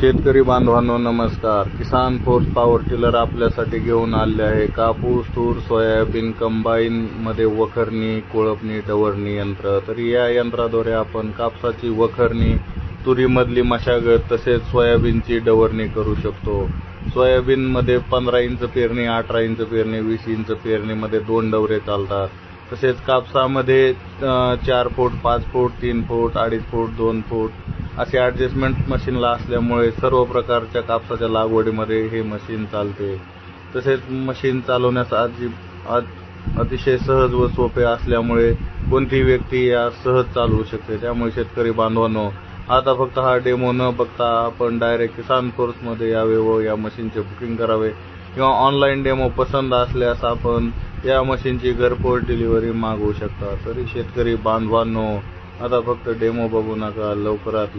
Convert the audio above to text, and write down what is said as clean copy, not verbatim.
शेतकरी बांधवांनो नमस्कार. किसान फोर्स पॉवर टिलर आपल्यासाठी घेऊन आले आहे. कापूस, तूर, सोयाबीन कंबाईन मध्ये वखरणी, कोळपणी, डवरणी यंत्र. तर या यंत्राद्वारे आपण कापसाची वखरणी, तुरीमधली मशागत तसेच सोयाबीनची डवरणी करू शकतो. सोयाबीन मध्ये 15 इंच पेरणी, 18 इंच पेरणी, 20 इंच पेरणीमध्ये 2 डवरे चालतात. तसेच कापसामध्ये 4 फूट, 5 फूट, 3 फूट, 2.5 फूट, 2 फूट असे ॲडजस्टमेंट मशीनला असल्यामुळे सर्व प्रकारच्या कापसाच्या लागवडीमध्ये हे मशीन चालते. तसेच मशीन चालवण्यास अतिशय सहज व सोपे असल्यामुळे कोणतीही व्यक्ती या सहज चालवू शकते. त्यामुळे शेतकरी बांधवांनो, आता फक्त हा डेमो न बघता आपण डायरेक्ट किसान फोर्समध्ये यावे व या मशीनचे बुकिंग करावे किंवा ऑनलाईन डेमो पसंत असल्यास आपण या मशीनची घरपोच डिलिव्हरी मागवू शकता. तरी शेतकरी बांधवांनो, आता फक्त डेमो बघू नका, लवकरात